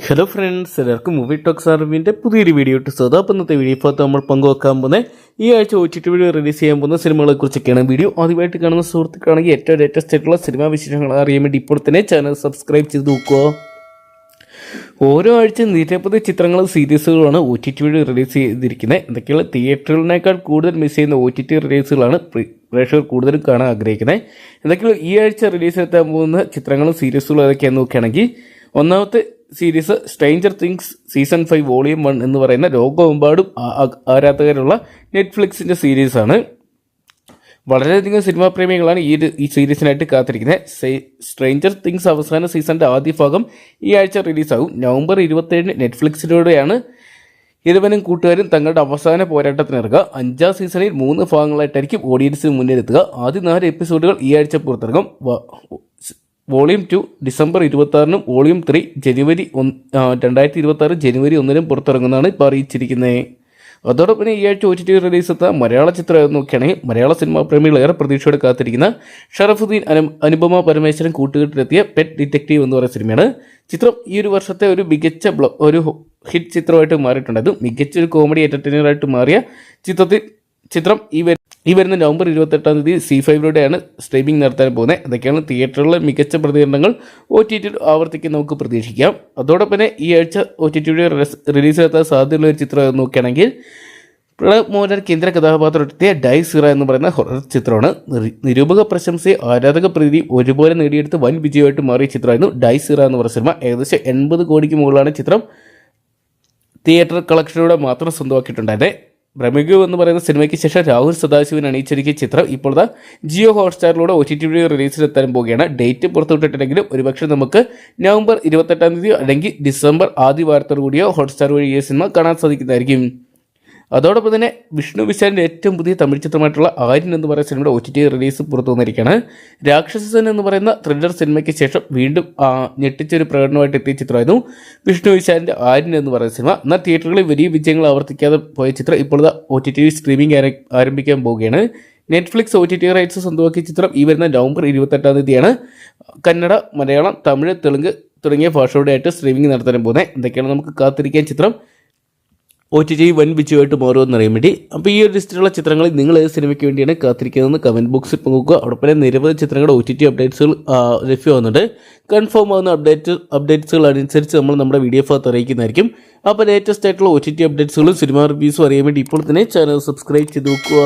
Hello friends, എല്ലാവർക്കും movie talks അറിവിൻ്റെ പുതിയൊരു വീഡിയോ ഇട്ട് അപ്പോൾ ഇന്നത്തെ വീഡിയോ ഇപ്പോൾ നമ്മൾ പങ്കുവെക്കാൻ പോകുന്നത് ഈ ആഴ്ച OTT വീഡിയോ റിലീസ് ചെയ്യാൻ പോകുന്ന സിനിമകളെ കുറിച്ചൊക്കെയാണ്. വീഡിയോ ആദ്യമായിട്ട് കാണുന്ന സുഹൃത്തുക്കളാണെങ്കിൽ ഏറ്റവും ലേറ്റസ്റ്റ് ആയിട്ടുള്ള സിനിമാ വിശേഷങ്ങൾ അറിയാൻ വേണ്ടി ഇപ്പോൾ തന്നെ ചാനൽ സബ്സ്ക്രൈബ് ചെയ്ത് നോക്കുക. ഓരോ ആഴ്ച നിരവധി ചിത്രങ്ങളും സീരീസുകളാണ് OTT വീഡിയോ റിലീസ് ചെയ്തിരിക്കുന്നത്. എന്തൊക്കെയാണ് തിയേറ്ററുകളിനേക്കാൾ കൂടുതൽ മിസ് ചെയ്യുന്ന OTT റിലീസുകളാണ് പ്രേക്ഷകർ കൂടുതലും കാണാൻ ആഗ്രഹിക്കുന്നത്. എന്തൊക്കെയാണ് ഈ ആഴ്ച റിലീസ് എത്താൻ പോകുന്ന ചിത്രങ്ങളും സീരീസുകളും ഏതൊക്കെയാണെന്ന് നോക്കുകയാണെങ്കിൽ, ഒന്നാമത്തെ series stranger things season 5 volume 1 എന്ന് പറയുന്ന ലോകമെമ്പാടും ആരാധകരുള്ള നെറ്റ്ഫ്ലിക്സിൻ്റെ സീരീസാണ്. വളരെയധികം സിനിമാ പ്രേമികളാണ് ഈ സീരീസിനായിട്ട് കാത്തിരിക്കുന്നത്. സ്ട്രേഞ്ചർ തിങ്സ് അവസാന സീസണിൻ്റെ ആദ്യ ഭാഗം ഈ ആഴ്ച റിലീസാകും. നവംബർ 27 നെറ്റ്ഫ്ലിക്സിലൂടെയാണ് ഇരുവനും കൂട്ടുകാരും തങ്ങളുടെ അവസാന പോരാട്ടത്തിനിറങ്ങുക. 5ാം സീസണിൽ 3 ഭാഗങ്ങളായിട്ടായിരിക്കും ഓഡിയൻസിന് മുന്നിലെത്തുക. ആദ്യ 4 എപ്പിസോഡുകൾ ഈ ആഴ്ച പുറത്തിറങ്ങും. വോളിയം 2 ഡിസംബർ 26-നും വോളിയം 3 ജനുവരി 2026 ജനുവരി 1-നും പുറത്തിറങ്ങുന്നതാണ് ഇപ്പോൾ അറിയിച്ചിരിക്കുന്നത്. അതോടൊപ്പം ഈ ആഴ്ച OTT റിലീസ് എത്ത മലയാള ചിത്രം നോക്കുകയാണെങ്കിൽ, മലയാള സിനിമാ പ്രേമികൾ ഏറെ പ്രതീക്ഷയോടെ കാത്തിരിക്കുന്ന ഷറഫുദ്ദീൻ അനുപമ പരമേശ്വരൻ കൂട്ടുകെട്ടിലെത്തിയ പെറ്റ് ഡിറ്റക്റ്റീവ് എന്ന് പറയുന്ന സിനിമയാണ്. ചിത്രം ഈ ഒരു വർഷത്തെ ഒരു മികച്ച ഒരു ഹിറ്റ് ചിത്രമായിട്ട് മാറിയിട്ടുണ്ടായിരുന്നു. മികച്ചൊരു കോമഡി എൻ്റർടൈനറായിട്ട് മാറിയ ചിത്രം ഈ വരുന്ന നവംബർ 28-ാം തീയതി C5-ലൂടെയാണ് സ്ട്രീമിംഗ് നടത്താൻ പോകുന്നത്. അതൊക്കെയാണ് തിയേറ്ററിലെ മികച്ച പ്രതികരണങ്ങൾ OTT ആവർത്തിക്കാൻ നമുക്ക് പ്രതീക്ഷിക്കാം. അതോടൊപ്പം തന്നെ ഈ ആഴ്ച OTT റിലീസ് നടത്താൻ സാധ്യതയുള്ള ഒരു ചിത്രം നോക്കുകയാണെങ്കിൽ, പ്രണബ് മോഹൻലാൽ കേന്ദ്ര കഥാപാത്രത്തെ ഡൈസിറ എന്ന് പറയുന്ന ഹൊറർ ചിത്രമാണ്. നിരൂപക പ്രശംസയും ആരാധക പ്രീതിയും ഒരുപോലെ നേടിയെടുത്ത് വൻ വിജയമായിട്ട് മാറിയ ചിത്രമായിരുന്നു ഡൈസിറ എന്ന് പറയുന്ന സിനിമ. ഏകദേശം 80 കോടിക്ക് മുകളിലാണ് ചിത്രം തിയേറ്റർ കളക്ഷനിലൂടെ മാത്രം സ്വന്തമാക്കിയിട്ടുണ്ടായത്. ബ്രഹ്മഗു എന്ന് പറയുന്ന സിനിമയ്ക്ക് ശേഷം രാഹുൽ സദാശിവൻ അണിയിച്ചൊരുക്കിയ ചിത്രം ഇപ്പോഴത്തെ ജിയോ ഹോട്ട്സ്റ്റാറിലൂടെ OTT വീഡിയോ റിലീസിലെത്താൻ പോവുകയാണ്. ഡേറ്റ് പുറത്തുവിട്ടിട്ടുണ്ടെങ്കിലും ഒരുപക്ഷെ നമുക്ക് നവംബർ 28-ാം തീയതി അല്ലെങ്കിൽ ഡിസംബർ ആദ്യ വാരത്തോടു കൂടിയോ ഹോട്ട്സ്റ്റാർ വഴി ഈ സിനിമ കാണാൻ സാധിക്കുന്നതായിരിക്കും. അതോടൊപ്പം തന്നെ വിഷ്ണു വിശാലിൻ്റെ ഏറ്റവും പുതിയ തമിഴ് ചിത്രമായിട്ടുള്ള ആര്യൻ എന്ന് പറയുന്ന സിനിമയുടെ OTT റിലീസ് പുറത്തു വന്നിരിക്കുകയാണ്. രാക്ഷസൻ എന്ന് പറയുന്ന ത്രില്ലർ സിനിമയ്ക്ക് ശേഷം വീണ്ടും ഞെട്ടിച്ചൊരു പ്രകടനമായിട്ട് എത്തിയ ചിത്രമായിരുന്നു വിഷ്ണു വിശാലിൻ്റെ ആര്യൻ എന്ന് പറയുന്ന സിനിമ. എന്നാൽ തിയേറ്ററുകളിൽ വലിയ വിജയങ്ങൾ ആവർത്തിക്കാതെ പോയ ചിത്രം ഇപ്പോഴത്തെ OTT സ്ട്രീമിംഗ് ആരംഭിക്കാൻ പോവുകയാണ്. നെറ്റ്ഫ്ലിക്സ് OTT റൈറ്റ്സ് സ്വന്തമാക്കിയ ചിത്രം ഈ വരുന്ന നവംബർ 28-ാം തീയതിയാണ് കന്നഡ, മലയാളം, തമിഴ്, തെലുങ്ക് തുടങ്ങിയ ഭാഷകളുടെ ആയിട്ട് സ്ട്രീമിംഗ് നടത്താൻ പോകുന്നത്. എന്തൊക്കെയാണ് നമുക്ക് കാത്തിരിക്കാൻ ചിത്രം OTT വൻ വിജയമായിട്ട് മാറുമെന്ന് അറിയാൻ വേണ്ടി. അപ്പോൾ ഈ ഒരു ലിസ്റ്റിലുള്ള ചിത്രങ്ങളിൽ നിങ്ങൾ ഏത് സിനിമയ്ക്ക് വേണ്ടിയാണ് കാത്തിരിക്കുന്നതെന്ന് കമൻറ്റ് ബോക്സിൽ പങ്കുവെക്കുക. അവിടെ നിരവധി ചിത്രങ്ങളുടെ OTT അപ്ഡേറ്റ്സുകൾ ലഭ്യമാകുന്നുണ്ട്. കൺഫേം ആകുന്ന അപ്ഡേറ്റ്സുകൾ അനുസരിച്ച് നമ്മൾ നമ്മുടെ വീഡിയോ ഭാഗത്ത് അറിയിക്കുന്നതായിരിക്കും. അപ്പോൾ ലേറ്റസ്റ്റ് ആയിട്ടുള്ള OTT അപ്ഡേറ്റ്സുകളും സിനിമ റിവ്യൂസും അറിയാൻ വേണ്ടി ഇപ്പോൾ തന്നെ ചാനൽ സബ്സ്ക്രൈബ് ചെയ്ത് നോക്കുക.